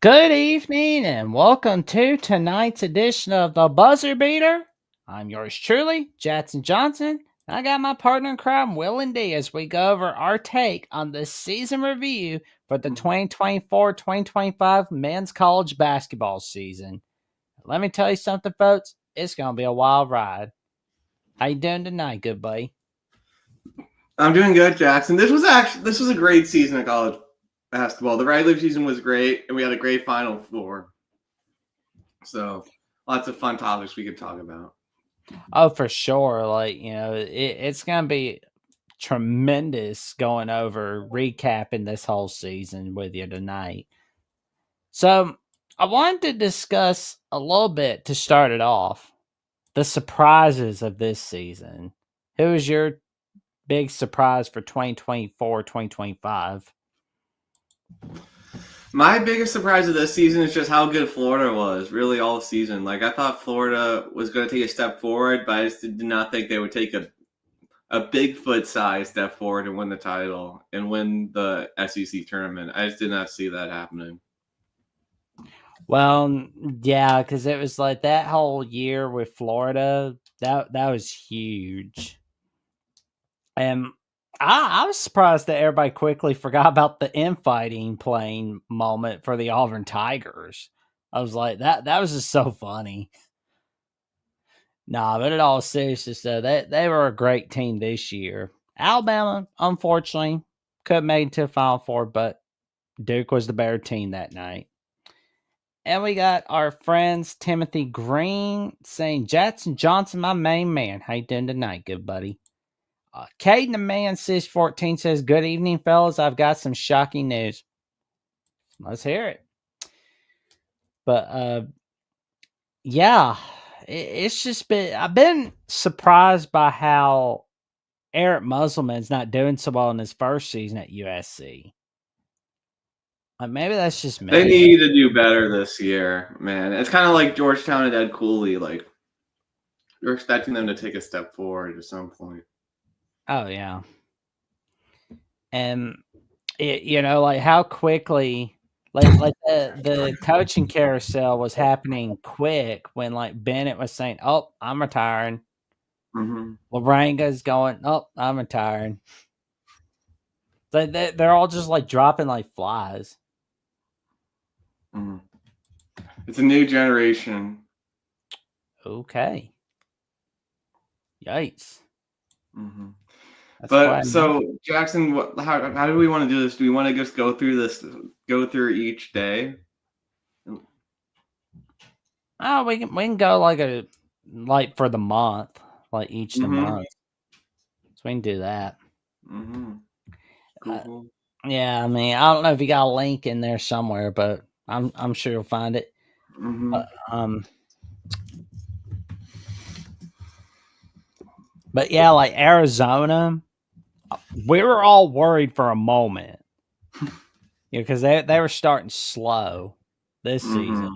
Good evening and welcome to tonight's edition of the Buzzer Beater. I'm yours truly, Jackson Johnson. I got my partner in crime, Will and D, as we go over our take on the season review for the 2024-2025 men's college basketball season. Let me tell you something, folks. It's going to be a wild ride. How you doing tonight, good buddy? I'm doing good, Jackson. This was a great season of college basketball. The regular season was great, and we had a great Final Four. So, lots of fun topics we could talk about. Oh, for sure. It's going to be tremendous going over recapping this whole season with you tonight. So, I wanted to discuss a little bit to start it off the surprises of this season. Who was your big surprise for 2024-2025? My biggest surprise of this season is just how good Florida was, really, all season. Like, I thought Florida was going to take a step forward, but I just did not think they would take a Bigfoot-sized step forward and win the title and win the SEC tournament. I just did not see that happening. Well, yeah, because it was like that whole year with Florida, that was huge. And I was surprised that everybody quickly forgot about the infighting playing moment for the Auburn Tigers. I was like, that was just so funny. Nah, but in all seriousness, though, they were a great team this year. Alabama, unfortunately, couldn't make it to the Final Four, but Duke was the better team that night. And we got our friends Timothy Green saying, Jackson Johnson, my main man. How you doing tonight, good buddy? Caden the Man 614 says, good evening, fellas. I've got some shocking news. Let's hear it. But yeah, it's just I've been surprised by how Eric Musselman's not doing so well in his first season at USC. Maybe that's just me. They need to do better this year, man. It's kind of like Georgetown and Ed Cooley. Like, you're expecting them to take a step forward at some point. Oh, yeah. And, like how quickly, like the coaching carousel was happening quick when, like, Bennett was saying, oh, I'm retiring. Mm-hmm. Laranga's going, oh, I'm retiring. They're all just, like, dropping like flies. Mm-hmm. It's a new generation. Okay. Yikes. Mm-hmm. But so, Jackson, how do we want to do this? Do we want to just go through each day? Oh, we can go like for the month, like each the month. So we can do that. Mm-hmm. Cool. Yeah, I mean, I don't know if you got a link in there somewhere, but I'm sure you'll find it. Mm-hmm. But yeah, like Arizona, we were all worried for a moment, because they were starting slow this season.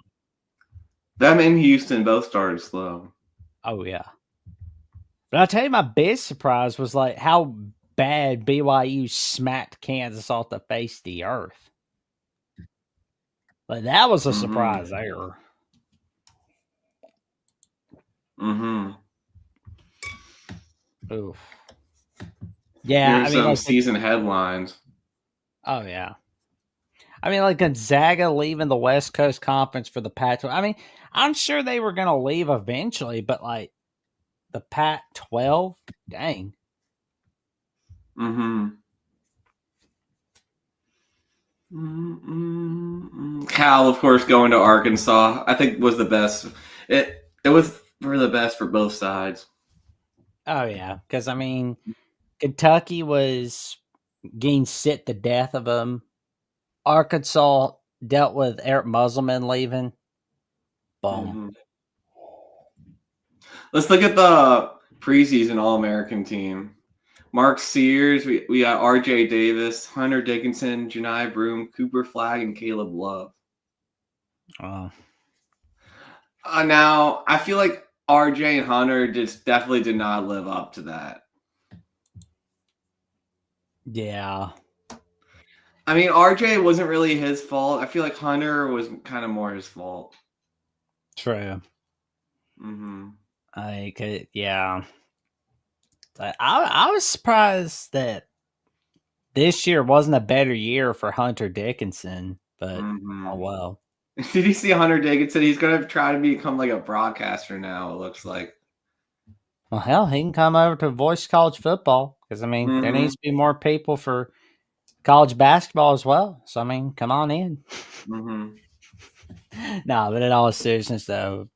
Them and Houston both started slow. Oh yeah, but I'll tell you, my biggest surprise was like how bad BYU smacked Kansas off the face of the earth. Like, that was a surprise there. Mm-hmm. Oof. Yeah, Here's some season headlines. Oh yeah. I mean, like Gonzaga leaving the West Coast Conference for the Pac-12. I mean, I'm sure they were going to leave eventually, but like the Pac-12, dang. Mm-hmm. Cal, of course, going to Arkansas, I think was the best. It was for the best for both sides. Oh yeah, because I mean, Kentucky was getting sick to death of them. Arkansas dealt with Eric Musselman leaving. Boom. Let's look at the preseason All-American team. Mark Sears, we got R.J. Davis, Hunter Dickinson, Janai Broome, Cooper Flagg, and Caleb Love. Now, I feel like R.J. and Hunter just definitely did not live up to that. Yeah. I mean, RJ wasn't really his fault. I feel like Hunter was kind of more his fault. True. Mm-hmm. Yeah. I was surprised that this year wasn't a better year for Hunter Dickinson, but Mm-hmm. oh well. Did you see Hunter Dickinson? He's gonna try to become like a broadcaster now. It looks like. Well, hell, he can come over to voice college football because I mean there Mm-hmm. needs to be more people for college basketball as well. So I mean, come on in. Mm-hmm. No, but in all seriousness though,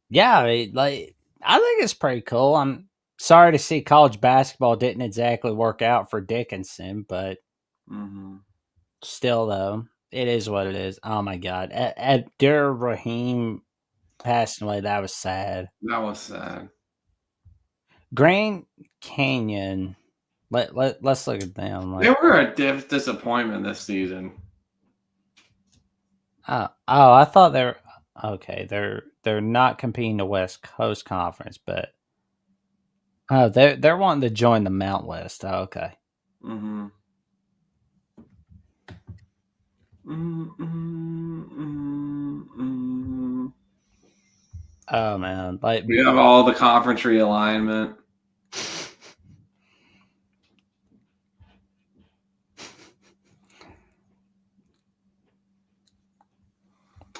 yeah, I think it's pretty cool. I'm sorry to see college basketball didn't exactly work out for Dickinson, but Mm-hmm. still though, it is what it is. Oh my god, Abdur Rahim passing away. That was sad. That was sad. Grand Canyon. Let's look at them. They were a disappointment this season. I thought they're okay. They're not competing the West Coast Conference, but they're wanting to join the Mount West. Oh, okay. Mm-hmm. Mm-hmm. Oh man, like We have all the conference realignment.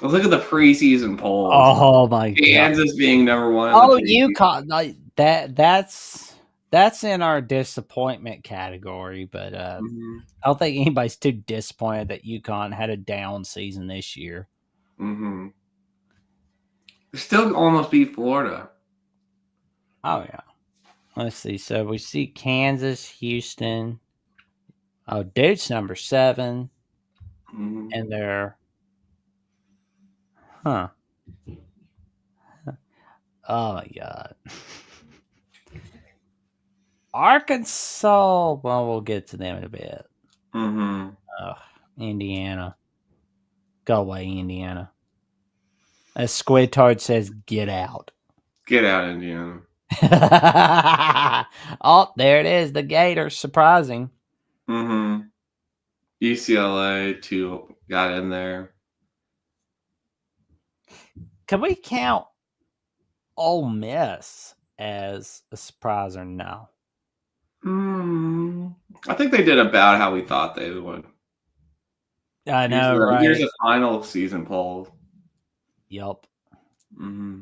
Look at the preseason polls. oh my god. Kansas being number one. Oh, UConn like that's in our disappointment category, but Mm-hmm. I don't think anybody's too disappointed that UConn had a down season this year. Mm-hmm. Still almost beat Florida. Oh yeah. Let's see. So we see Kansas, Houston. Oh, Duke's number 7, Mm-hmm. and they're huh. Oh my god. Arkansas. Well, we'll get to them in a bit. Mm-hmm. Ugh, Indiana. Go away, Indiana. As Squidtard says, get out. Get out, Indiana. Oh, there it is. The Gators. Surprising. Mm-hmm. UCLA too got in there. Can we count Ole Miss as a surprise or no? I think they did about how we thought they would. I know, right? Here's a final season poll. Yup. Mm-hmm.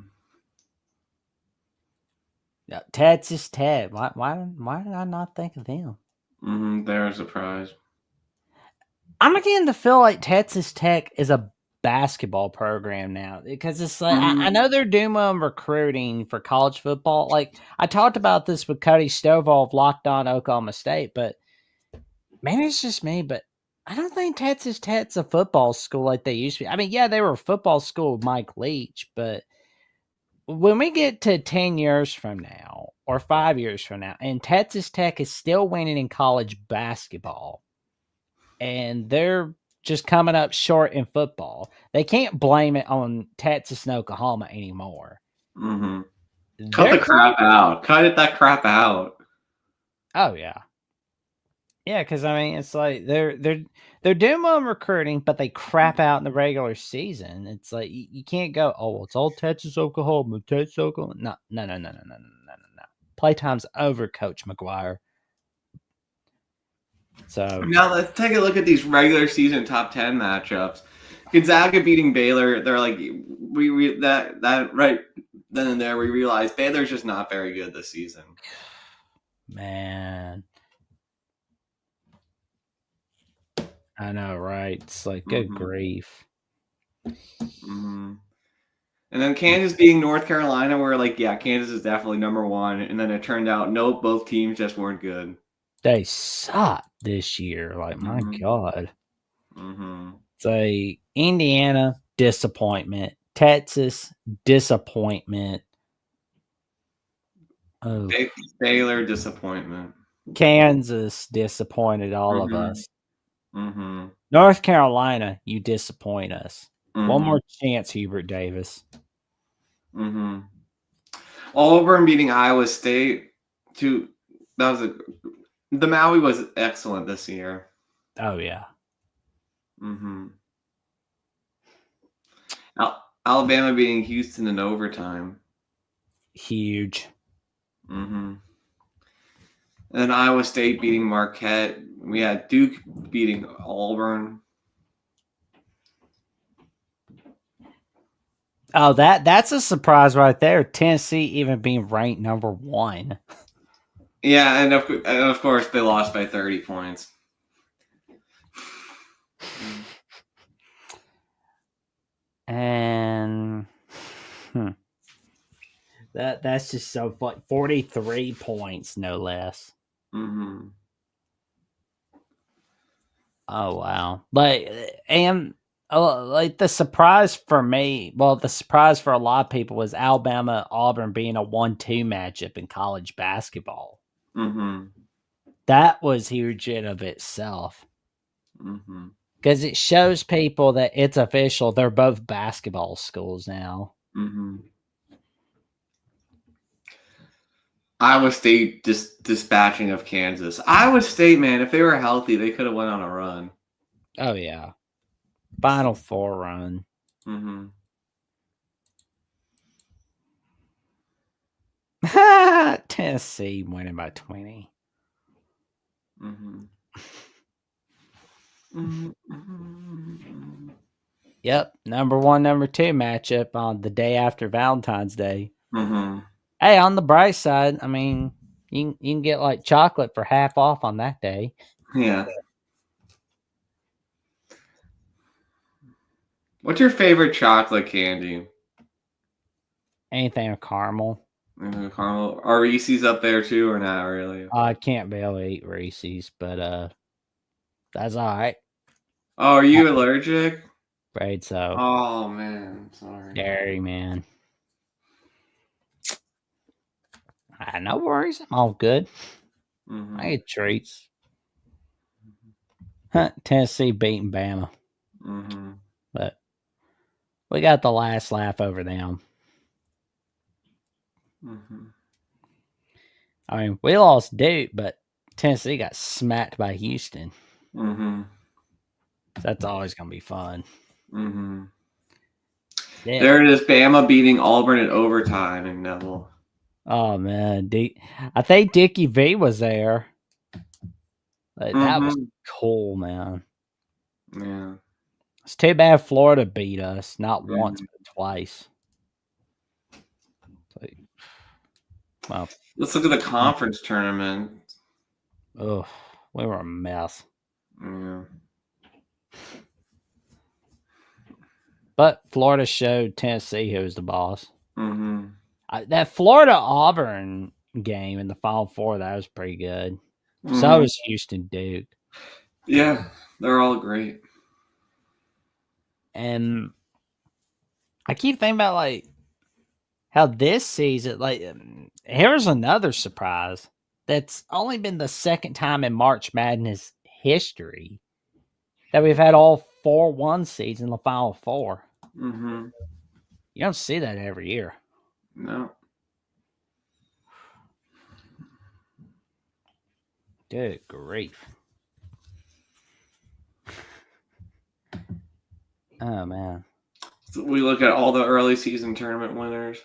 Yeah, Texas Tech. Why did I not think of them? Mm-hmm. They're a surprise. I'm beginning to feel like Texas Tech is a basketball program now because it's like I know they're doing recruiting for college football. Like I talked about this with Cody Stovall of Locked On Oklahoma State, but maybe it's just me, but I don't think Texas Tech's a football school like they used to be. I mean, yeah, they were a football school with Mike Leach, but when we get to 10 years from now or 5 years from now, and Texas Tech is still winning in college basketball, and they're just coming up short in football, they can't blame it on Texas and Oklahoma anymore. Mm-hmm. Cut the crap out. Cut that crap out. Oh yeah. Yeah, because I mean, it's like they're doing well in recruiting, but they crap out in the regular season. It's like you can't go, oh, well, it's all Texas, Oklahoma, Texas, Oklahoma. No. Playtime's over, Coach McGuire. So now let's take a look at these regular season top 10 matchups. Gonzaga beating Baylor. They're like we that right then and there we realized Baylor's just not very good this season. Man. I know, right? It's like, good grief. Mm-hmm. And then Kansas beating North Carolina, where like, yeah, Kansas is definitely number 1. And then it turned out, nope, both teams just weren't good. They suck this year. Like, my God. Mm-hmm. It's a Indiana disappointment. Texas disappointment. Oh. Baylor disappointment. Kansas disappointed all of us. Mm-hmm. North Carolina, you disappoint us. One more chance, Hubert Davis. Mm-hmm. Auburn beating Iowa State. The Maui was excellent this year. Oh yeah. Mm-hmm. Alabama beating Houston in overtime. Huge. Mm-hmm. And then Iowa State beating Marquette. We had Duke beating Auburn. Oh, that's a surprise right there. Tennessee even being ranked number 1. Yeah, and of course they lost by 30 points. And that's just so fun. 43 points, no less. Mm-hmm. Oh wow! And like the surprise for me, well, the surprise for a lot of people was Alabama Auburn being a 1-2 matchup in college basketball. Mm-hmm. That was huge in of itself Mm-hmm. because it shows people that it's official. They're both basketball schools now. Mm-hmm. Iowa State dispatching of Kansas. Iowa State, man, if they were healthy, they could have went on a run. Oh yeah, Final Four run. Mm-hmm. Tennessee winning by 20. Mm-hmm. Mm-hmm. Yep, number 1, number 2 matchup on the day after Valentine's Day. Mm-hmm. Hey, on the bright side, I mean, you can get like chocolate for half off on that day. Yeah. What's your favorite chocolate candy? Anything with caramel. Caramel. Are Reese's up there too, or not really? I can't be able to eat Reese's, but that's all right. Oh, are you allergic? Afraid so. Oh man, sorry. Dairy, man. No worries. I'm all good. Mm-hmm. I get treats. Tennessee beating Bama. Mm-hmm. But we got the last laugh over them. Mm-hmm. I mean, we lost Duke, but Tennessee got smacked by Houston. Mm-hmm. That's always going to be fun. Mm-hmm. Yeah. There it is, Bama beating Auburn in overtime in Neville. Oh man, I think Dickie V was there. That was cool, man. Yeah. It's too bad Florida beat us, not once but twice. Well, let's look at the conference tournament. Oh, we were a mess. Yeah. But Florida showed Tennessee who was the boss. Mm-hmm. That Florida Auburn game in the Final Four, that was pretty good. Mm-hmm. So was Houston Duke. Yeah, they're all great. And I keep thinking about like how this season, like here's another surprise. That's only been the second time in March Madness history that we've had all 4 1 seeds in the Final Four. Mm-hmm. You don't see that every year. No. Good grief. Oh, man. So we look at all the early season tournament winners.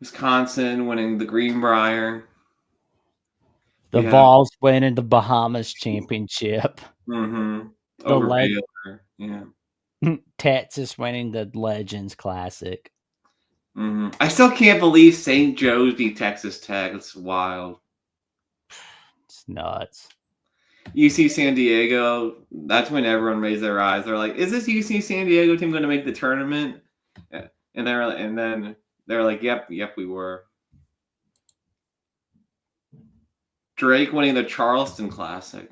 Wisconsin winning the Greenbrier. The Vols winning the Bahamas Championship. Mm-hmm. The Yeah. Texas winning the Legends Classic. Mm-hmm. I still can't believe St. Joe's beat Texas Tech. It's wild. It's nuts. UC San Diego. That's when everyone raised their eyes. They're like, "Is this UC San Diego team going to make the tournament?" And then they're like, "Yep, we were." Drake winning the Charleston Classic.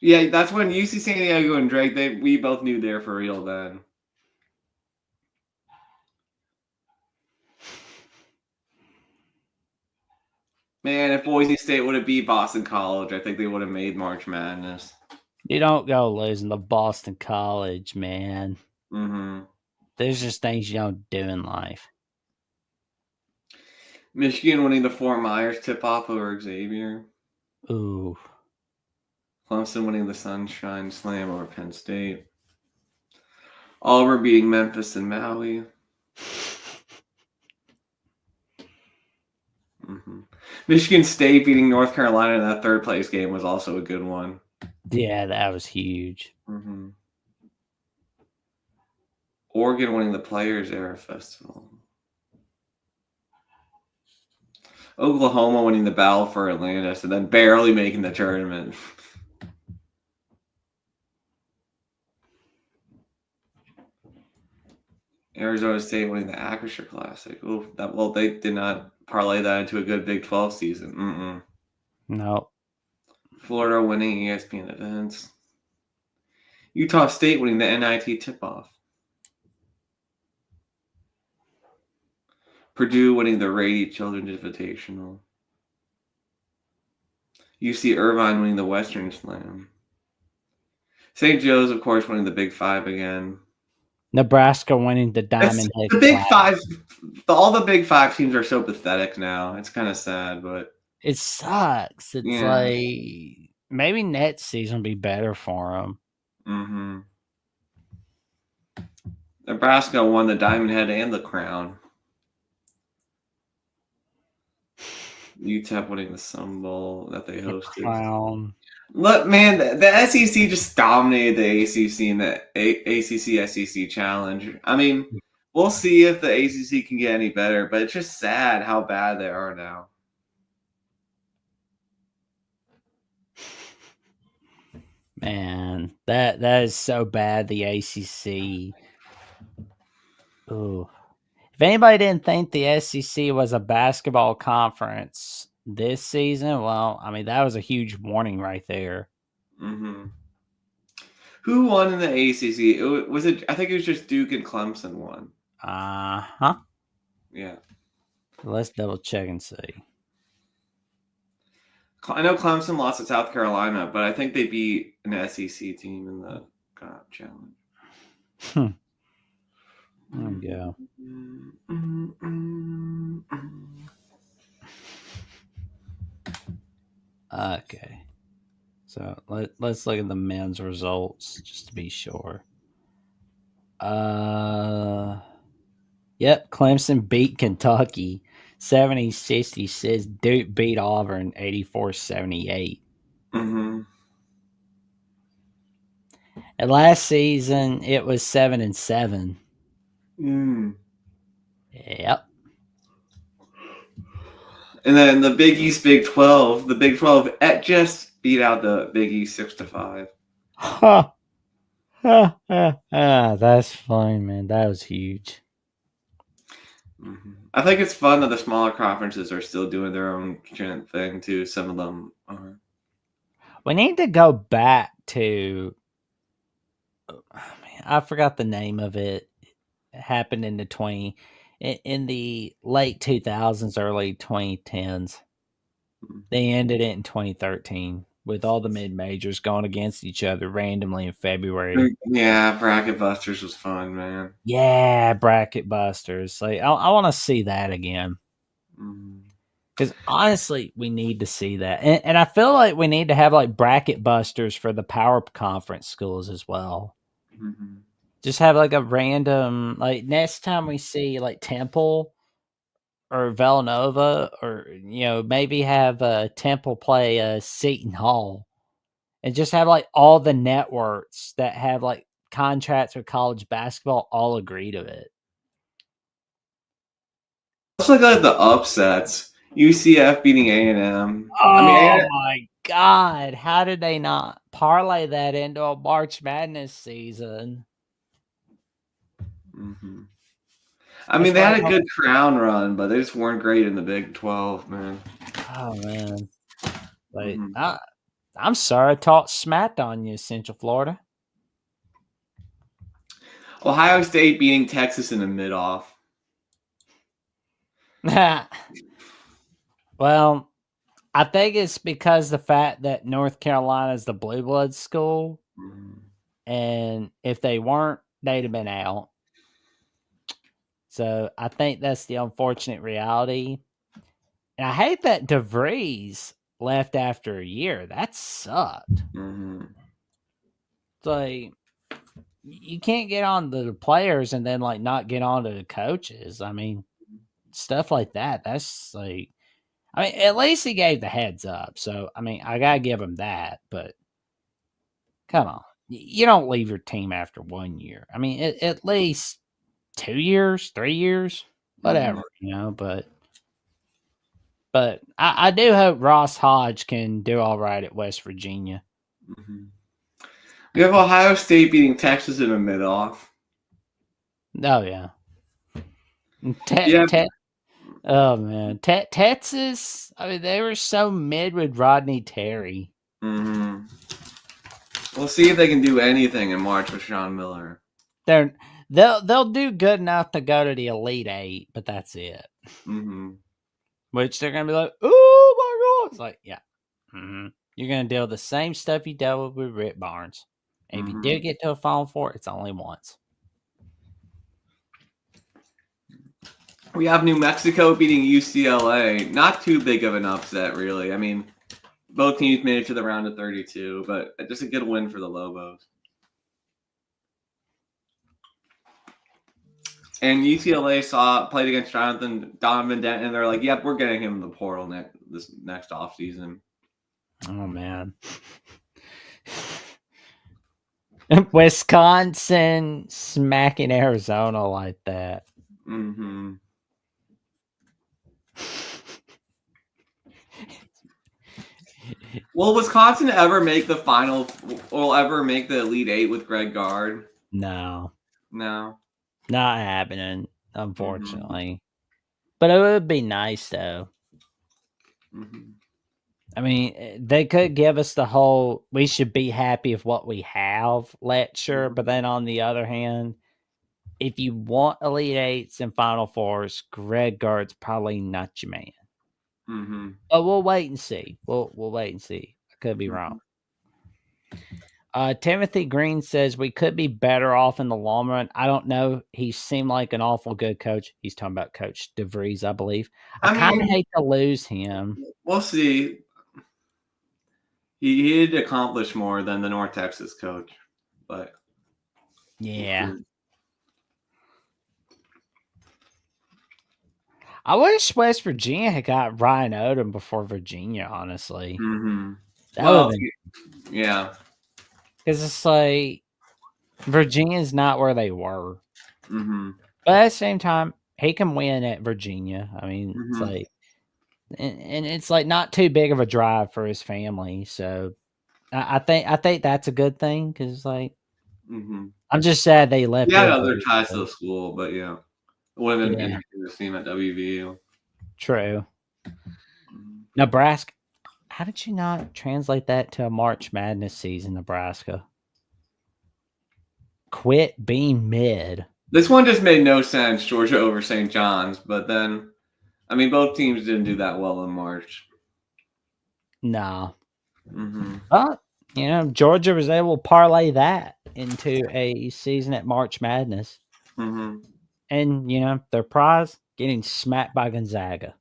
Yeah, that's when UC San Diego and Drake. We both knew they were for real then. Man, if Boise State would have beat Boston College, I think they would have made March Madness. You don't go losing to Boston College, man. Mm-hmm. There's just things you don't do in life. Michigan winning the Fort Myers tip-off over Xavier. Ooh. Clemson winning the Sunshine Slam over Penn State. Auburn beating Memphis and Maui. Michigan State beating North Carolina in that third place game was also a good one. Yeah, that was huge. Oregon winning the Players Era Festival. Oklahoma winning the Battle for Atlantis and then barely making the tournament. Arizona State winning the Acrisure Classic. Ooh, they did not parlay that into a good Big 12 season. No. Florida winning ESPN events. Utah State winning the NIT tip-off. Purdue winning the Rady Children's Invitational. UC Irvine winning the Western Slam. St. Joe's, of course, winning the Big Five again. Nebraska winning the Diamond Head. The Big Five, all the Big Five teams are so pathetic now. It's kind of sad, but it sucks. It's like maybe next season will be better for them. Nebraska won the Diamond Head and the Crown. UTEP winning the Sun Bowl that they hosted. Crown. Look, man, the SEC just dominated the ACC in the ACC SEC Challenge. I mean, we'll see if the ACC can get any better, but it's just sad how bad they are now. Man, that is so bad, the ACC. Ooh. If anybody didn't think the SEC was a basketball conference this season, well, I mean, that was a huge warning right there. Who won in the ACC? I think it was just Duke and Clemson won. Yeah. Let's double check and see. I know Clemson lost to South Carolina, but I think they beat an SEC team in the challenge. There we go. Okay. So let's look at the men's results just to be sure. Yep, Clemson beat Kentucky 70-66. Duke beat Auburn 84-78. And last season it was 7-7. Yep. And then the Big East, Big 12. The Big 12 just beat out the Big East 6-5. That's fine, man. That was huge. I think it's fun that the smaller conferences are still doing their own thing too. Some of them are. We need to go back to. I forgot the name of it. It happened in the late 2000s, early 2010s. They ended it in 2013 with all the mid majors going against each other randomly in February. Yeah, Bracket Busters was fun, man. Yeah, Bracket Busters. Like I want to see that again. Because honestly, we need to see that, and I feel like we need to have like Bracket Busters for the Power Conference schools as well. Just have like a random, like next time we see like Temple or Villanova, or maybe have Temple play Seton Hall, and just have like all the networks that have like contracts with college basketball all agree to it. Let's look at the upsets. UCF beating A&M. My God, how did they not parlay that into a March Madness season? I mean, they had a good crown run, but they just weren't great in the Big 12, man. Oh, man. Like, I'm sorry I talked smacked on you, Central Florida. Ohio State beating Texas in the mid-off. Well, I think it's because the fact that North Carolina is the blue blood school, and if they weren't, they'd have been out. So I think that's the unfortunate reality. And I hate that DeVries left after a year. That sucked. Mm-hmm. It's like you can't get on the players and then like not get on to the coaches. I mean, stuff like that. That's like, I mean, at least he gave the heads up. So I mean, I gotta give him that. But come on, you don't leave your team after 1 year. I mean, at least 2 years, 3 years, whatever, But I do hope Ross Hodge can do all right at West Virginia. Mm-hmm. We have Ohio State beating Texas in a mid-off. Oh yeah. Yeah. Oh man, Texas. I mean, they were so mid with Rodney Terry. Mm-hmm. We'll see if they can do anything in March with Sean Miller. They'll do good enough to go to the Elite Eight, but that's it. Mm-hmm. Which they're gonna be like, oh my god! It's like, yeah, you're gonna deal with the same stuff you dealt with Rick Barnes. And if you do get to a Final Four, it's only once. We have New Mexico beating UCLA. Not too big of an upset, really. I mean, both teams made it to the round of 32, but just a good win for the Lobos. And UCLA played against Donovan Denton, and they're like, "Yep, we're getting him in the portal this next offseason." Oh man, Wisconsin smacking Arizona like that. Mm-hmm. Will Wisconsin ever make the final, or ever make the Elite Eight with Greg Gard? No. No. Not happening, unfortunately. But it would be nice, though. Mm-hmm. I mean, they could give us the whole "we should be happy with what we have" lecture, but then on the other hand, if you want Elite Eights and Final Fours, Greg Gard's probably not your man. Mm-hmm. But we'll wait and see. We'll wait and see. I could be wrong. Timothy Green says we could be better off in the long run. I don't know. He seemed like an awful good coach. He's talking about Coach DeVries, I believe. I kind of hate to lose him. We'll see. He did accomplish more than the North Texas coach, but yeah. I wish West Virginia had got Ryan Odom before Virginia, honestly. Mm-hmm. Yeah. Because it's like Virginia's not where they were. Mm-hmm. But at the same time, he can win at Virginia. I mean, it's like, and it's like not too big of a drive for his family. So I think that's a good thing because it's like, I'm just sad they left. Yeah, other ties to the school, but yeah, it would have been interesting to see him at WVU. True. Nebraska. How did you not translate that to a March Madness season, Nebraska? Quit being mid. This one just made no sense, Georgia over St. John's, but then, I mean, both teams didn't do that well in March. No. But, Georgia was able to parlay that into a season at March Madness. And, their prize, getting smacked by Gonzaga.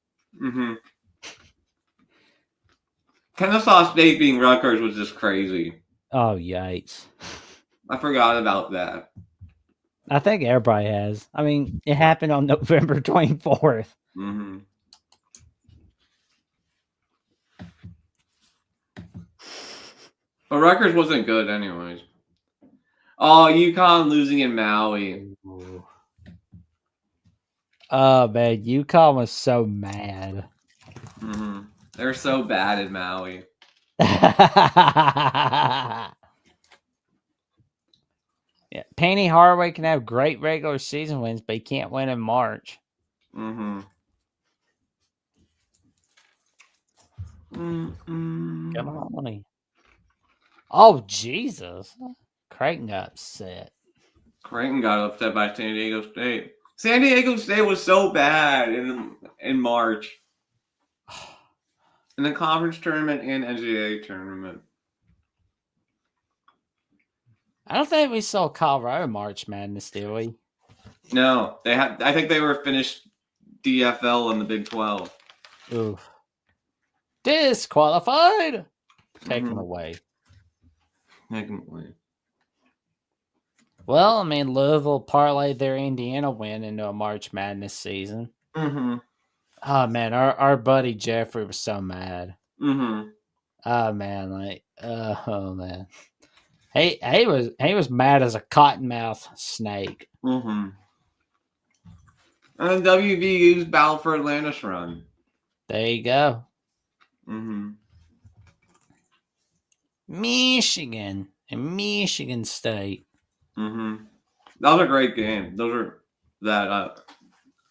Kennesaw State beating Rutgers was just crazy. Oh, yikes. I forgot about that. I think everybody has. I mean, it happened on November 24th. But Rutgers wasn't good anyways. Oh, UConn losing in Maui. Oh, man. UConn was so mad. They're so bad in Maui. Yeah, Penny Hardaway can have great regular season wins, but he can't win in March. Come on. Oh, Jesus. Creighton got upset. Creighton got upset by San Diego State. San Diego State was so bad in March. In the conference tournament and NCAA tournament. I don't think we saw Colorado March Madness, did we? No, I think they were finished DFL in the Big 12. Oof. Disqualified. Take him Mhm. away. Take 'em away. Well, I mean, Louisville parlayed their Indiana win into a March Madness season. Mhm. Oh man, our buddy Jeffrey was so mad. Mhm. Oh man, oh man, he was mad as a cottonmouth snake. Mhm. And WVU's Battle for Atlantis run. There you go, Mhm. Michigan and Michigan State. Mhm. That was a great game. Those are that.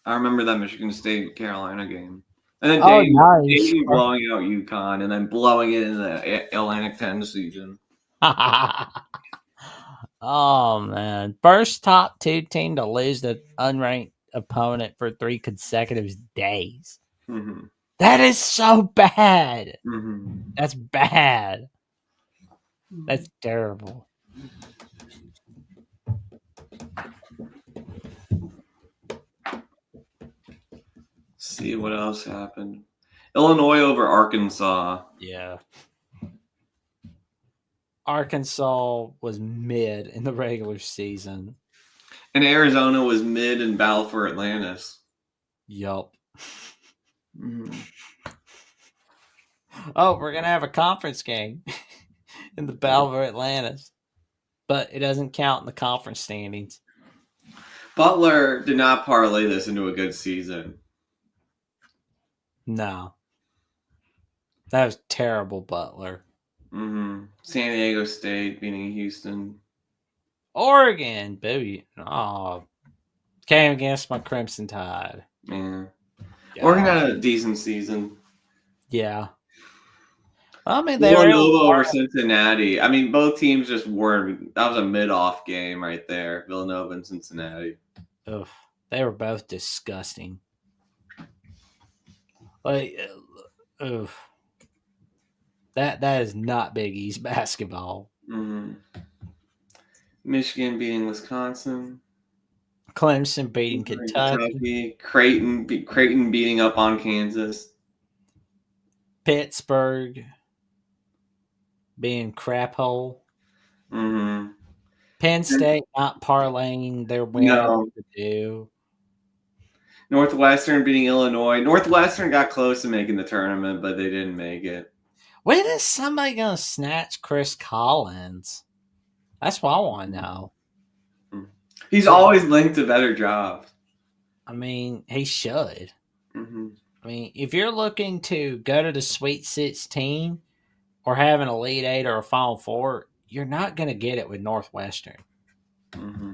I remember that Michigan State Carolina game, and then Oh, nice. Dayton blowing out UConn, and then blowing it in the Atlantic 10 season. Oh man, first top 2 team to lose to unranked opponent for 3 consecutive days. Mhm. That is so bad. Mhm. That's bad. That's terrible. See what else happened. Illinois over Arkansas. Yeah. Arkansas was mid in the regular season. And Arizona was mid in Battle for Atlantis. Yup. Mhm. Oh, we're gonna have a conference game in the Battle of Atlantis, but it doesn't count in the conference standings. Butler did not parlay this into a good season. No, that was terrible, Butler. San Diego State beating Houston. Oregon, baby. Oh, came against my Crimson Tide. Yeah. Oregon God. had a decent season. Yeah. I mean, they were able Villanova to. over Cincinnati. I mean, both teams just weren't. That was a mid-off game right there. Villanova and Cincinnati. Oof, they were both disgusting. Like, oof. That is not Big East basketball. Mm-hmm. Michigan beating Wisconsin. Clemson beating Kentucky. Creighton beating up on Kansas. Pittsburgh being crap hole. Mm-hmm. Penn State not parlaying their win like No. to do. Northwestern beating Illinois. Northwestern got close to making the tournament, but they didn't make it. When is somebody gonna snatch Chris Collins? That's what I want to know. He's always linked to better jobs. I mean, he should. Mm-hmm. I mean, if you're looking to go to the Sweet 16 or have an Elite 8 or a Final Four, you're not going to get it with Northwestern. Mm-hmm.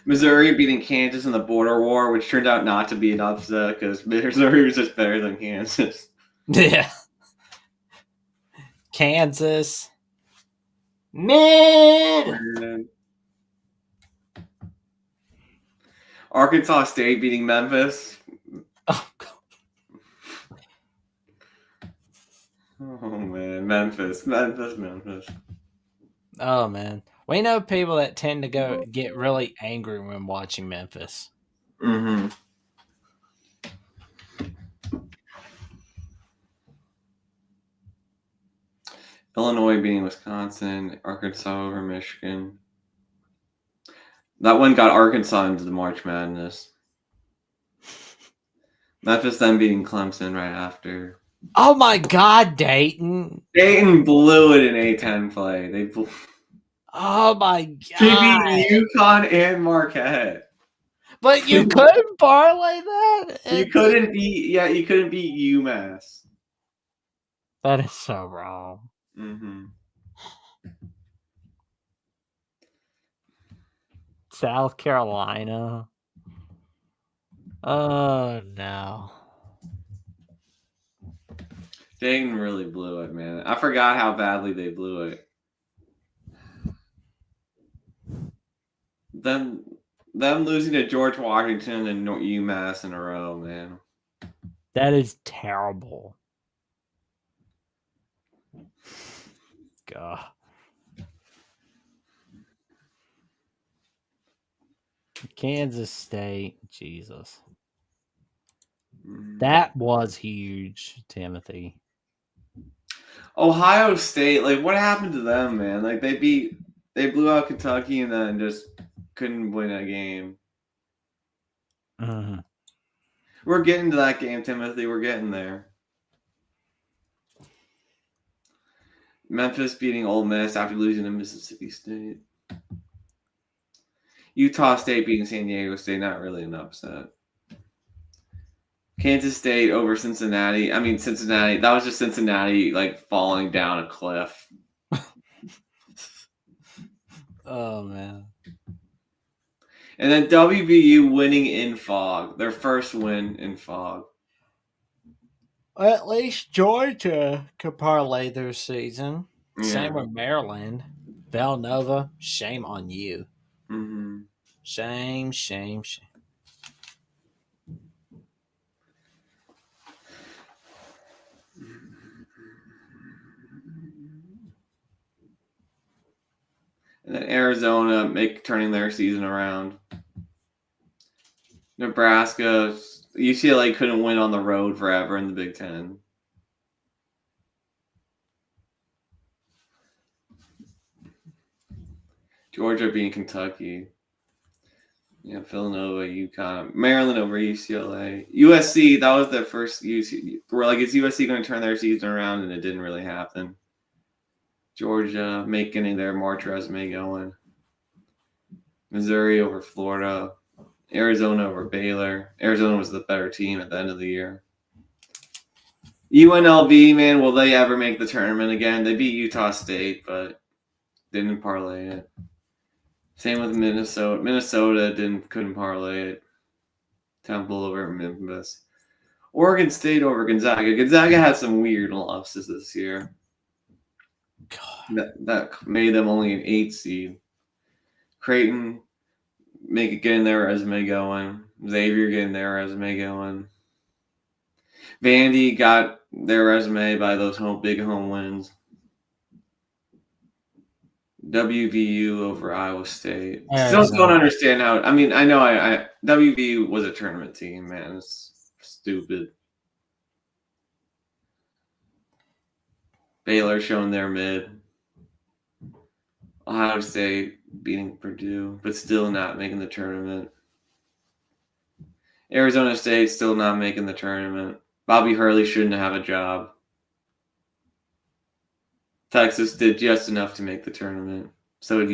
Missouri beating Kansas in the border war, which turned out not to be an upset because Missouri was just better than Kansas. Yeah. Kansas. Mid. And Arkansas State beating Memphis. Oh, God. Oh man, Memphis. Oh, man. We know people that tend to get really angry when watching Memphis. Mm-hmm. Illinois beating Wisconsin, Arkansas over Michigan. That one got Arkansas into the March Madness. Memphis then beating Clemson right after. Oh, my God, Dayton. Dayton blew it in A10 play. They beat Oh, my God. UConn and Marquette. But you couldn't parlay that? You couldn't beat UMass. That is so wrong. Mm-hmm. South Carolina. Oh, no. Dayton really blew it, man. I forgot how badly they blew it. Them losing to George Washington and UMass in a row, man. That is terrible. God. Kansas State. Jesus. Mm-hmm. That was huge, Timothy. Ohio State, like what happened to them, man? Like they blew out Kentucky and then just couldn't win a game. Mhm. We're getting to that game, Timothy. We're getting there. Memphis beating Ole Miss after losing to Mississippi State. Utah State beating San Diego State, not really an upset. Kansas State over Cincinnati. I mean, Cincinnati. That was just Cincinnati like falling down a cliff. Oh man. And then WVU winning in fog. Their first win in fog. At least Georgia could parlay their season. Yeah. Same with Maryland. Villanova, shame on you. Mm-hmm. Shame, shame, shame. And then Arizona turning their season around. Nebraska, UCLA couldn't win on the road forever in the Big Ten. Georgia beating Kentucky. Yeah, Villanova, UConn, Maryland over UCLA, USC. That was their first UC. We're like, is USC going to turn their season around? And it didn't really happen. Georgia making their March resume going. Missouri over Florida. Arizona over Baylor. Arizona was the better team at the end of the year. UNLV, man, will they ever make the tournament again? They beat Utah State, but didn't parlay it. Same with Minnesota. Minnesota couldn't parlay it. Temple over Memphis. Oregon State over Gonzaga. Gonzaga had some weird losses this year. God. That made them only an 8 seed. Creighton getting their resume going. Xavier getting their resume going. Vandy got their resume by those big home wins. WVU over Iowa State. Still don't understand how. I mean, I know WVU was a tournament team, man. It's stupid. Baylor showing their mid. Ohio State beating Purdue, but still not making the tournament. Arizona State still not making the tournament. Bobby Hurley shouldn't have a job. Texas did just enough to make the tournament. So did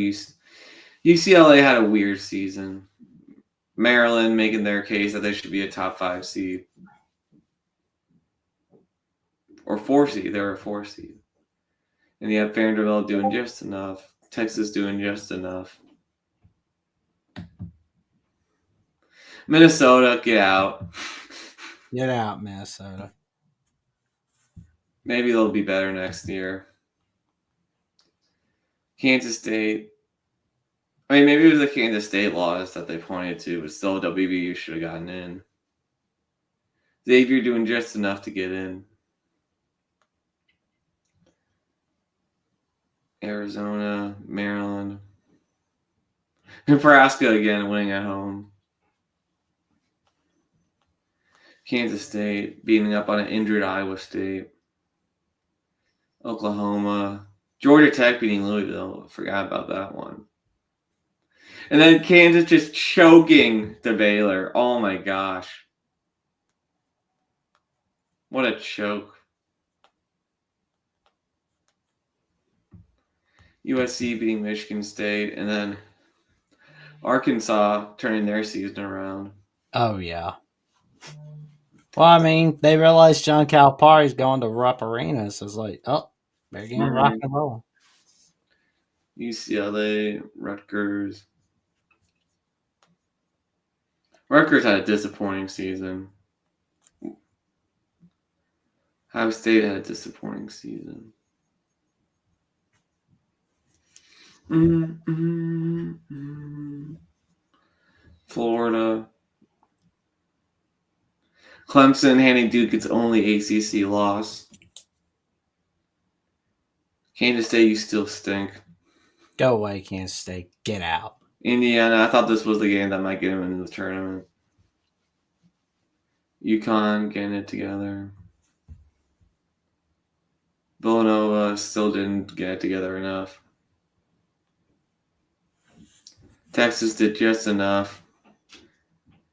UCLA had a weird season. Maryland making their case that they should be a top 5 seed. Or 4 seed. They were a 4 seed. And you have Vanderbilt doing just enough. Texas doing just enough. Minnesota, get out. Get out, Minnesota. Maybe they'll be better next year. Kansas State. I mean, maybe it was the Kansas State laws that they pointed to, but still WVU should have gotten in. Xavier doing just enough to get in. Arizona, Maryland. Nebraska again winning at home. Kansas State beating up on an injured Iowa State. Oklahoma. Georgia Tech beating Louisville. Forgot about that one. And then Kansas just choking to Baylor. Oh my gosh. What a choke. USC beating Michigan State. And then Arkansas turning their season around. Oh, yeah. Well, I mean, they realized John Calipari's going to Rupp Arena, so it's like, oh, they're getting rock and roll. UCLA, Rutgers. Rutgers had a disappointing season. Ohio State had a disappointing season. Florida. Clemson handing Duke its only ACC loss. Kansas State, you still stink. Go away, Kansas State. Get out. Indiana, I thought this was the game that might get them into the tournament. UConn getting it together. Villanova still didn't get it together enough. Texas did just enough.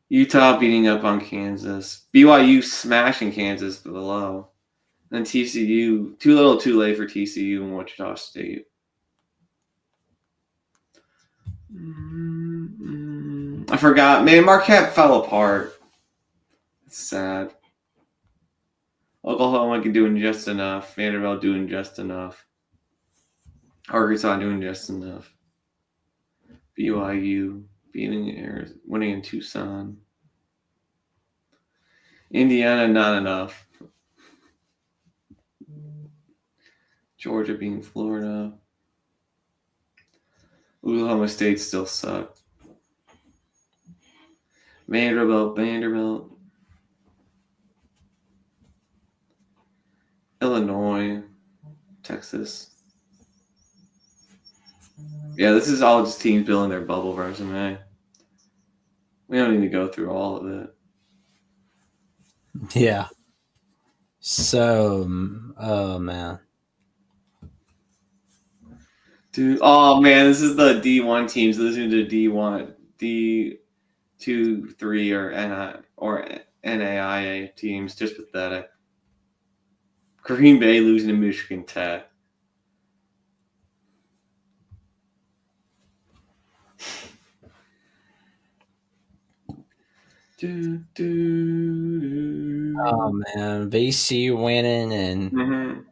Utah beating up on Kansas. BYU smashing Kansas below. And TCU, too little too late for TCU and Wichita State. I forgot. Man, Marquette fell apart. It's sad. Oklahoma doing just enough. Vanderbilt doing just enough. Arkansas doing just enough. BYU winning in Tucson. Indiana, not enough. Georgia beating Florida. Oklahoma State still sucked. Vanderbilt. Illinois. Texas. Yeah, this is all just teams building their bubble resume. We don't need to go through all of it. Yeah. So, oh man. Dude, oh man, this is the D1 teams losing to D1, D2, 3, or NAIA teams. Just pathetic. Green Bay losing to Michigan Tech. Oh man, VCU winning and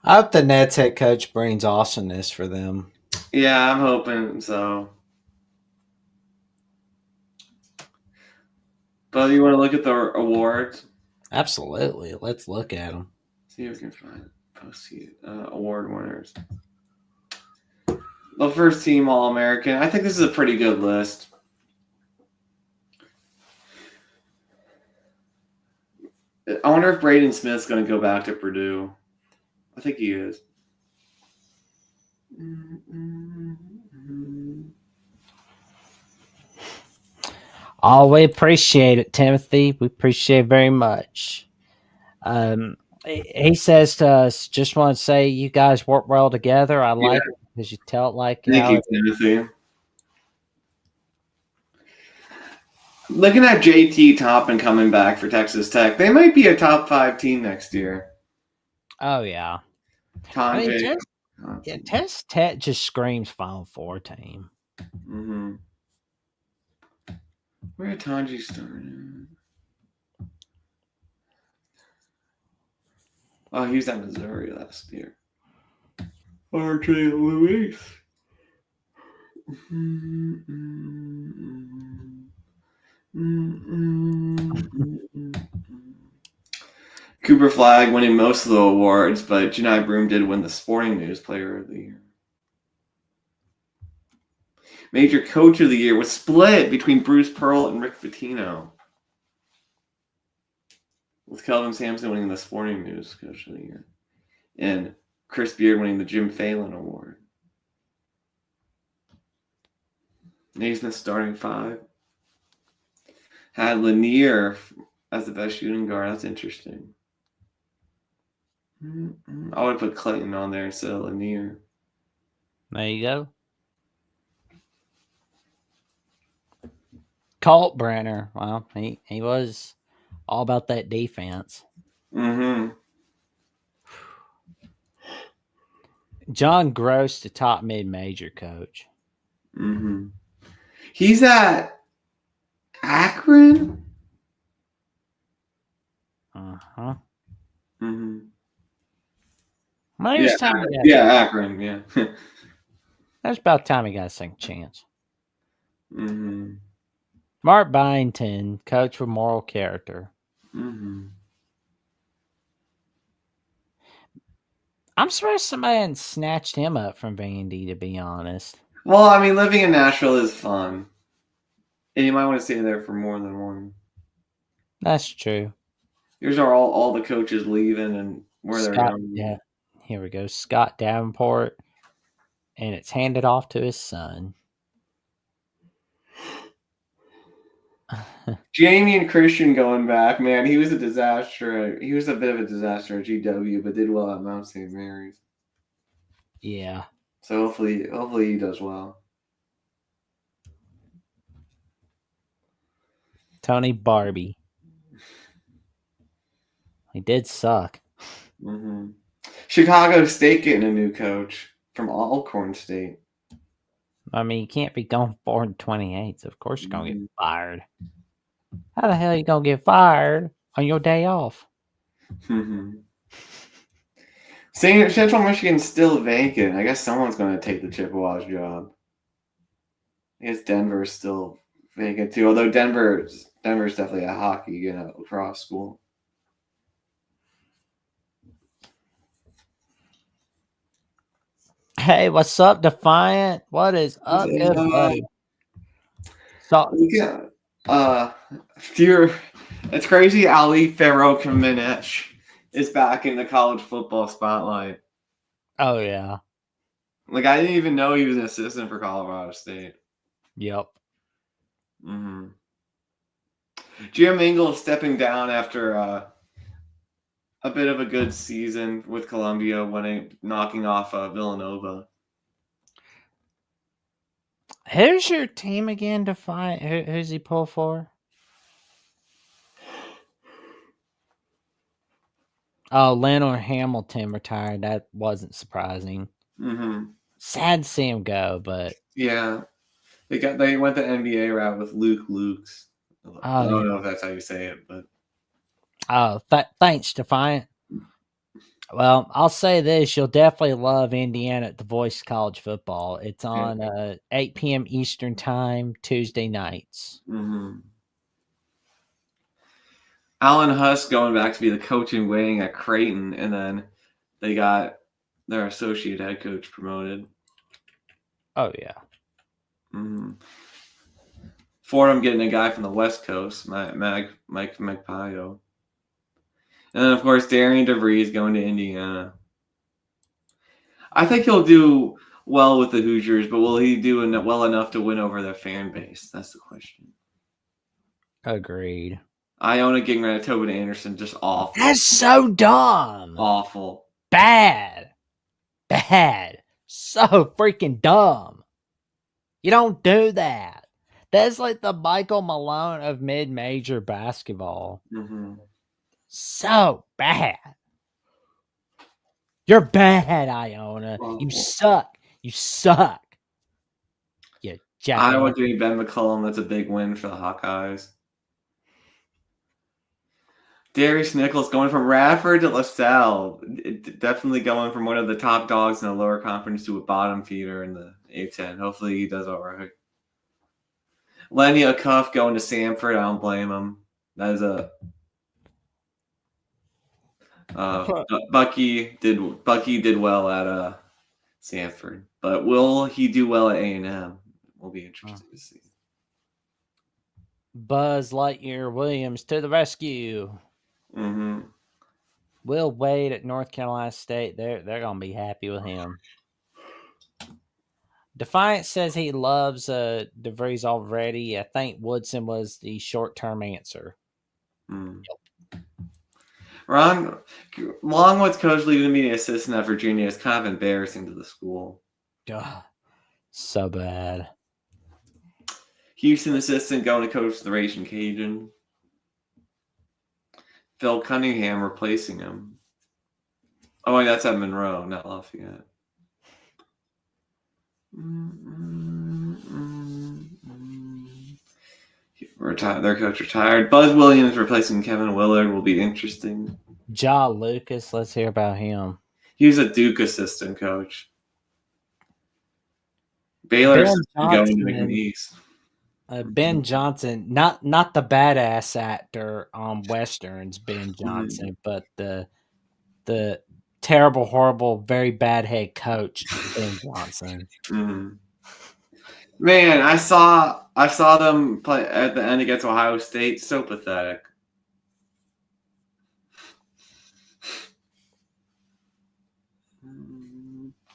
I hope the Nets head coach brings awesomeness for them. Yeah, I'm hoping so. But you want to look at the awards? Absolutely. Let's look at them. See if we can find award winners. The first team All-American. I think this is a pretty good list. I wonder if Braden Smith's going to go back to Purdue. I think he is. Oh, we appreciate it, Timothy. We appreciate it very much. He says to us, just want to say you guys work well together. I like it because you tell it like Thank you, Timothy. Looking at JT Toppin coming back for Texas Tech, they might be a top 5 team next year. Oh yeah. Texas Tech just screams Final Four team. Mm-hmm. Where did Tanji start? Oh, he was at Missouri last year. RJ Luis. Cooper Flagg winning most of the awards, but Janai Broom did win the Sporting News Player of the Year. Major Coach of the Year was split between Bruce Pearl and Rick Pitino, with Kelvin Sampson winning the Sporting News Coach of the Year, and Chris Beard winning the Jim Phelan Award. Naismith starting 5. Had Lanier as the best shooting guard. That's interesting. I would put Clayton on there instead of Lanier. There you go. Colt Brenner. Well, he was all about that defense. Mm-hmm. John Gross, the top mid-major coach. Mm-hmm. He's at Akron? Uh-huh. Mm-hmm. Maybe Akron, yeah. That's about time he got a second chance. Mm-hmm. Mark Byington, coach with moral character. Mm-hmm. I'm surprised somebody hadn't snatched him up from Vandy, to be honest. Well, I mean, living in Nashville is fun. And you might want to stay there for more than one. That's true. Here's all the coaches leaving and where they're going. Yeah. Here we go. Scott Davenport. And it's handed off to his son. Jamie and Christian going back, man. He was a disaster. He was a bit of a disaster at GW, but did well at Mount St. Mary's. Yeah. So hopefully he does well. Tony Barbie. He did suck. Mm-hmm. Chicago State getting a new coach from Alcorn State. I mean, you can't be going 4-28. So of course, you're gonna get Mhm. fired. How the hell are you gonna get fired on your day off? Mhm. Central Michigan's still vacant. I guess someone's going to take the Chippewas job. I guess Denver's still vacant too. Although Denver's definitely a hockey, lacrosse school. Hey, what's up, Defiant? What is up, good buddy? So, Yeah. It's crazy. Ali Ferro-Kamenech is back in the college football spotlight. oh yeah, Like I didn't even know he was an assistant for Colorado State. yep. Mm-hmm. Jim Engel stepping down after a bit of a good season with Columbia, knocking off Villanova. Who's your team again, Defiant? Who's he pull for? Oh, Leonard Hamilton retired. That wasn't surprising. Mm-hmm. Sad to see him go, but Yeah, they went the NBA route with Luke Lukes. I oh don't yeah. know if that's how you say it, but Oh, thanks, Defiant. Well, I'll say this: you'll definitely love Indiana at the Voice of College Football. It's yeah. on 8 p.m. Eastern Time, Tuesday nights. Mm-hmm. Alan Huss going back to be the coach in waiting at Creighton, and then they got their associate head coach promoted. Oh yeah. Mm-hmm. Fordham getting a guy from the West Coast, Mike Magpayo. And then, of course, Darian DeVries going to Indiana. I think he'll do well with the Hoosiers, but will he do well enough to win over their fan base? That's the question. Agreed. Iona getting rid of Tobin Anderson, just awful. That's so dumb. Awful. Bad. So freaking dumb. You don't do that. That's like the Michael Malone of mid-major basketball. Mm-hmm. So bad. You're bad, Iona. You suck. You suck. You jack. Iowa doing Ben McCullum. That's a big win for the Hawkeyes. Darius Nichols going from Radford to LaSalle. Definitely going from one of the top dogs in the lower conference to a bottom feeder in the A10. Hopefully he does all right. Lenny Cuff going to Samford. I don't blame him. That is a Bucky did well at Samford, but will he do well at A&M? We'll be interested to see. Buzz Lightyear Williams to the rescue. Mm-hmm. Will Wade at North Carolina State. They're gonna be happy with him. Defiant says he loves DeVries already. I think Woodson was the short-term answer. Mm. Ron Longwood's coach leaving to be an assistant at Virginia is kind of embarrassing to the school. Ugh, so bad. Houston assistant going to coach the Raging Cajun. Phil Cunningham replacing him. Oh, wait, that's at Monroe, not Lafayette. Their coach retired. Buzz Williams replacing Kevin Willard will be interesting. Ja Lucas, let's hear about him. He was a Duke assistant coach. Baylor going to McNeese. Ben Johnson, not the badass actor on Westerns, Ben Johnson, but the terrible, horrible, very bad head coach, Ben Johnson. Mm-hmm. Man, I saw them play at the end against Ohio State. So pathetic.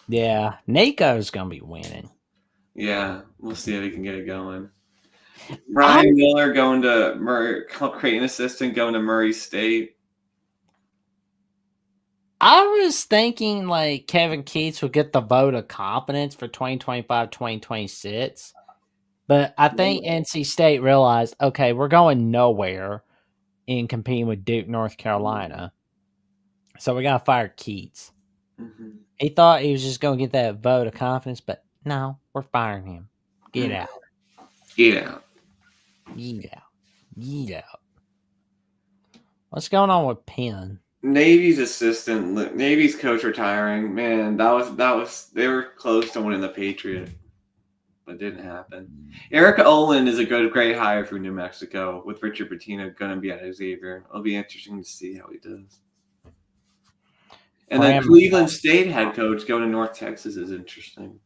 Yeah, Nico's gonna be winning. Yeah, we'll see if he can get it going. Ryan Miller going to Murray, Creighton assistant going to Murray State. I was thinking like Kevin Keats would get the vote of confidence for 2025, 2026. But I think NC State realized, okay, we're going nowhere in competing with Duke, North Carolina. So we got to fire Keats. Mm-hmm. He thought he was just going to get that vote of confidence, but no, we're firing him. Get out. Get out. Get out. Get out. What's going on with Penn? Navy's coach retiring. Man, that was they were close to winning the Patriot, but it didn't happen. Eric Olin is a great hire for New Mexico with Richard Pitino going to be at Xavier. It'll be interesting to see how he does. And then Cleveland State head coach going to North Texas is interesting.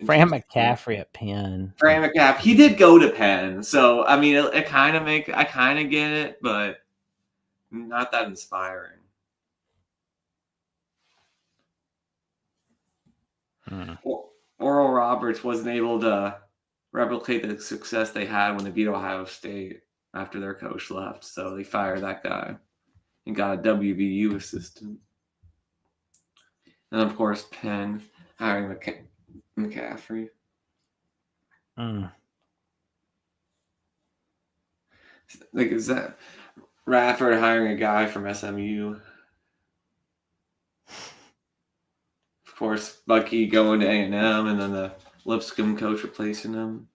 Fran McCaffrey at Penn. Fran McCaffrey, he did go to Penn, so I mean, I kind of get it, but not that inspiring. Oral Roberts wasn't able to replicate the success they had when they beat Ohio State after their coach left, so they fired that guy and got a WVU assistant. And of course, Penn hiring McCaffrey. Like, is that Radford hiring a guy from SMU? Of course, Bucky going to A&M, and then the Lipscomb coach replacing him.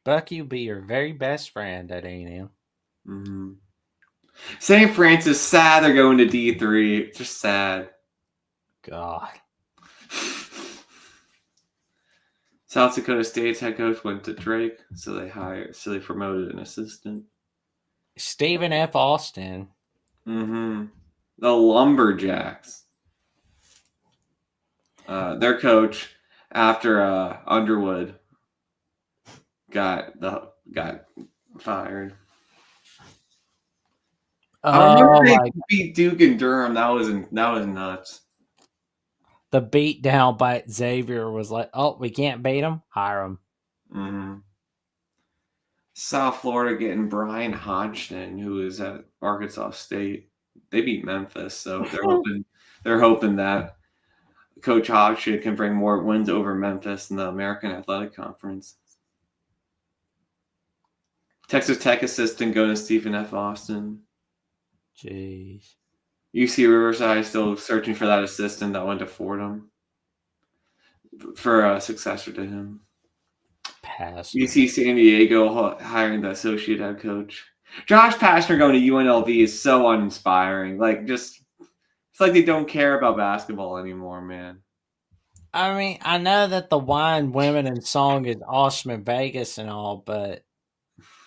Bucky will be your very best friend at A&M. Mm-hmm. St. Francis, sad they're going to D3. Just sad. God. South Dakota State's head coach went to Drake, so they promoted an assistant. Stephen F. Austin. Mm-hmm. The Lumberjacks. Their coach, after Underwood got fired. I remember they beat Duke and Durham. That was nuts. The beat down by Xavier was like, oh, we can't beat him? Hire him. Mm-hmm. South Florida getting Brian Hodgson, who is at Arkansas State. They beat Memphis, so they're hoping that Coach Hodgson can bring more wins over Memphis in the American Athletic Conference. Texas Tech assistant going to Stephen F. Austin. Jeez. UC Riverside still searching for that assistant that went to Fordham for a successor to him. Pass. UC San Diego hiring the associate head coach. Josh Pastner going to UNLV is so uninspiring. Like, just it's like they don't care about basketball anymore, man. I mean, I know that the Wine, Women, and Song is awesome in Vegas and all, but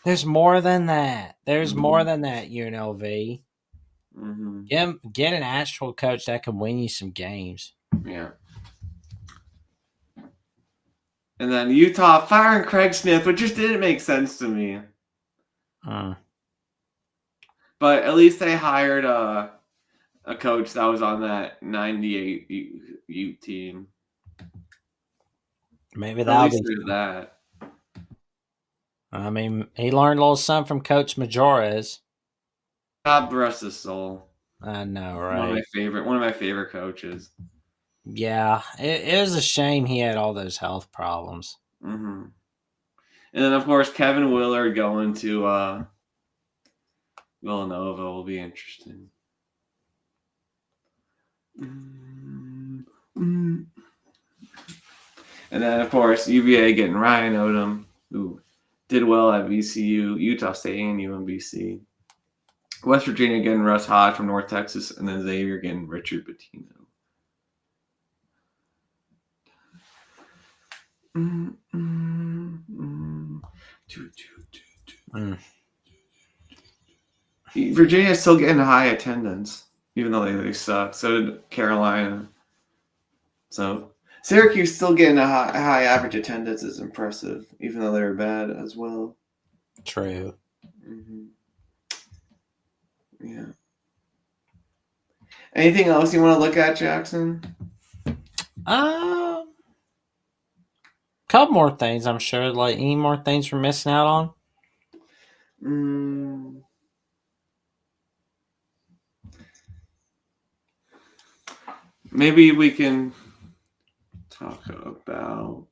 there's more than that. There's more than that, UNLV. Mm-hmm. Get an actual coach that can win you some games. Yeah. And then Utah firing Craig Smith, which just didn't make sense to me. But at least they hired a coach that was on that 98 U team. Maybe that'll be that. I mean, he learned a little something from Coach Majores. God bless his soul. I know, right? One of my favorite coaches. Yeah, it was a shame he had all those health problems. Mm-hmm. And then, of course, Kevin Willard going to Villanova will be interesting. Mm-hmm. And then, of course, UVA getting Ryan Odom, who did well at VCU, Utah State, and UMBC. West Virginia getting Russ Hodge from North Texas, and then Xavier getting Richard Pitino. Virginia's still getting high attendance, even though they suck. So did Carolina. So Syracuse still getting a high average attendance is impressive, even though they're bad as well. True. Mm-hmm. Yeah. Anything else you want to look at, Jackson? Couple more things, I'm sure. Like, any more things we're missing out on? Maybe we can talk about.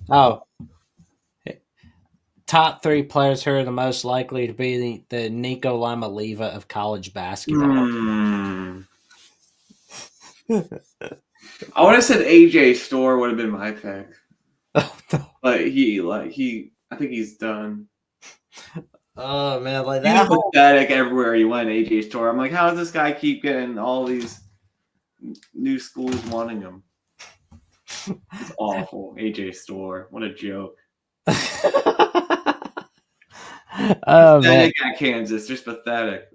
Oh, top 3 players who are the most likely to be the Nico Lamaliva of college basketball. I would have said AJ Storr would have been my pick, but I think he's done. Oh man, like He was that. pathetic everywhere he went. AJ Storr. I'm like, how does this guy keep getting all these new schools wanting him? It's awful. AJ Storr. What a joke. Oh Pathetic at Kansas. Just pathetic.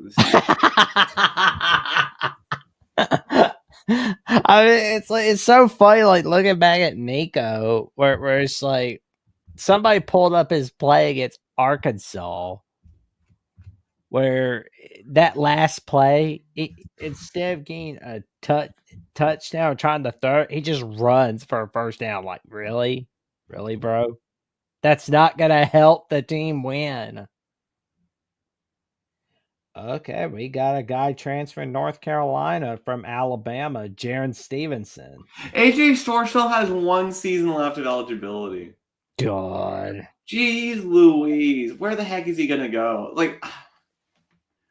I mean, it's so funny, like looking back at Nico, where it's like somebody pulled up his play against Arkansas, where that last play, instead of getting a touchdown, trying to throw, he just runs for a first down. Like, really, bro? That's not gonna help the team win. Okay, we got a guy transferring North Carolina from Alabama, Jaron Stevenson. AJ Storr still has 1 season left of eligibility. God. Jeez Louise. Where the heck is he going to go? Like,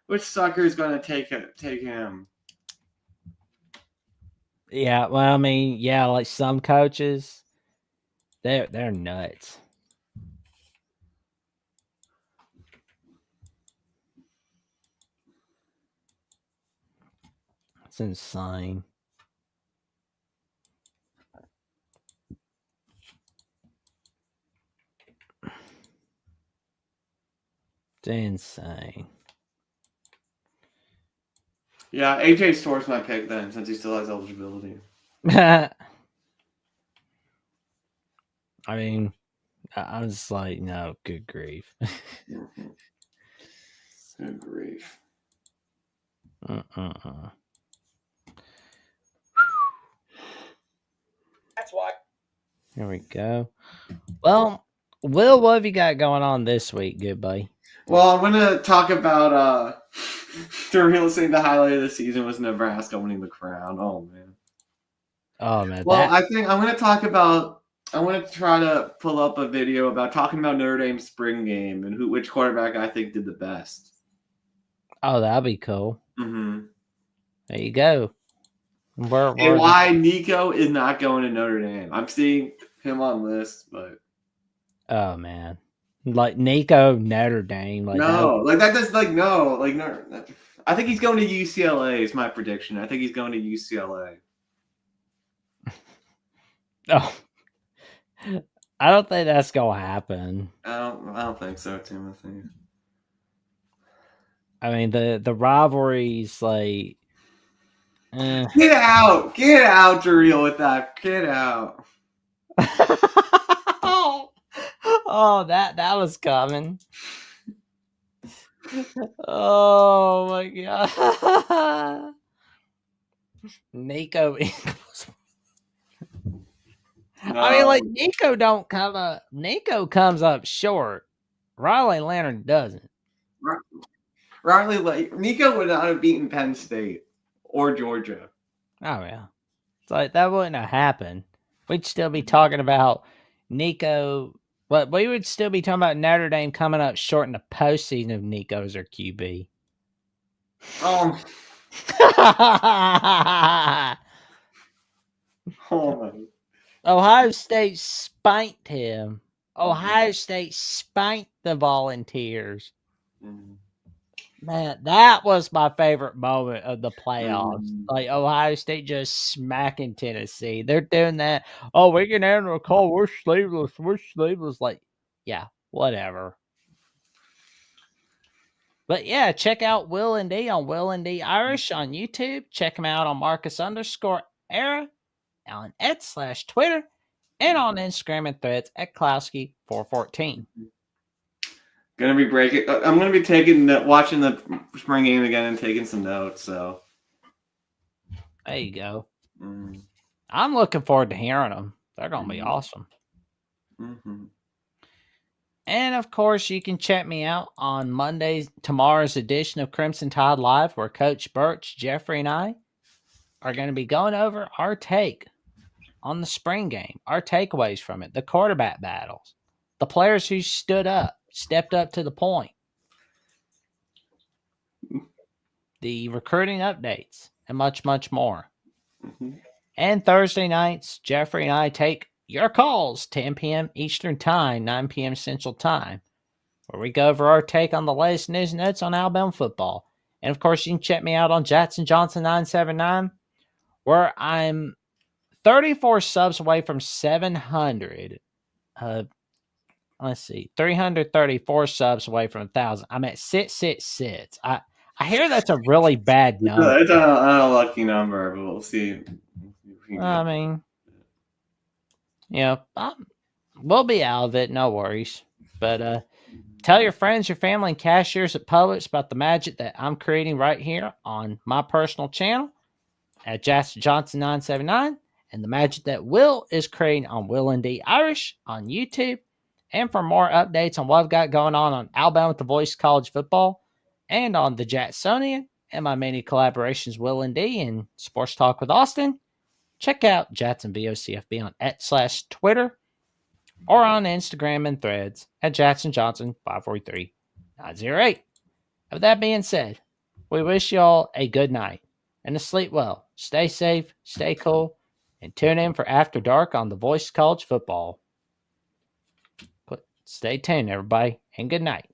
which sucker is going to take him? Yeah, well, I mean, yeah, like some coaches, they're nuts. It's insane. It's insane. Yeah, AJ Storr's my pick then, since he still has eligibility. I mean, I'm just like, no, good grief. Good grief. That's why. Here we go. Well, Will, what have you got going on this week, good buddy? Well, I'm going to talk about the real thing. The highlight of the season was Nebraska winning the crown. Oh, man. Oh, man. Well, I think I'm going to talk about. I want to try to pull up a video about talking about Notre Dame's spring game and which quarterback I think did the best. Oh, that'd be cool. Mm-hmm. There you go. And why Nico is not going to Notre Dame. I'm seeing him on lists, but oh man, like Nico Notre Dame, like no, like that does like no, like no. I think he's going to UCLA. Is my prediction. I think he's going to UCLA. Oh, I don't think that's gonna happen. I don't think so, Timothy. I mean the rivalries, like. Get out, Daryl, with that. Get out. Oh, that was coming. Oh my god. Nico. No. I mean, like Nico comes up short. Riley Leonard doesn't. Nico would not have beaten Penn State or Georgia. Oh yeah, it's like that wouldn't have happened. We'd still be talking about Nico. But we would still be talking about Notre Dame coming up short in the postseason if Nico's our QB. Oh my. Ohio State spanked him. Ohio State spanked the Volunteers. Man, that was my favorite moment of the playoffs. Like Ohio State just smacking Tennessee. They're doing that. Oh, we can enter a call. We're sleeveless. Like, yeah, whatever. But yeah, check out Will and D on Will and D Irish on YouTube. Check him out on Marcus_Era on X/Twitter and on Instagram and Threads at Klowski414. Gonna be breaking. I'm gonna be watching the spring game again and taking some notes. So there you go. I'm looking forward to hearing them. They're going to be awesome. Mm-hmm. And of course, you can check me out on tomorrow's edition of Crimson Tide Live, where Coach Birch, Jeffrey, and I are going to be going over our take on the spring game, our takeaways from it, the quarterback battles, the players who stepped up to the point, the recruiting updates, and much, much more. Mm-hmm. And Thursday nights, Jeffrey and I take your calls, 10 p.m. Eastern Time, 9 p.m. Central Time, where we go over our take on the latest news and notes on Alabama football. And of course, you can check me out on Jackson Johnson 979, where I'm 34 subs away from 700. Let's see, 334 subs away from 1,000. I'm at 666. I hear that's a really bad number. It's not a lucky number, but we'll see. I mean, we'll be out of it. No worries. But tell your friends, your family, and cashiers at Publix about the magic that I'm creating right here on my personal channel at Jackson Johnson 979, and the magic that Will is creating on Will and D Irish on YouTube. And for more updates on what I've got going on Alabama with the Voice College Football and on the Jacksonian and my many collaborations, Will and D and Sports Talk with Austin, check out Jackson VOCFB on /Twitter or on Instagram and Threads at Jackson Johnson 543-908. With that being said, we wish you all a good night and to sleep well. Stay safe, stay cool, and tune in for After Dark on the Voice College Football. Stay tuned, everybody, and good night.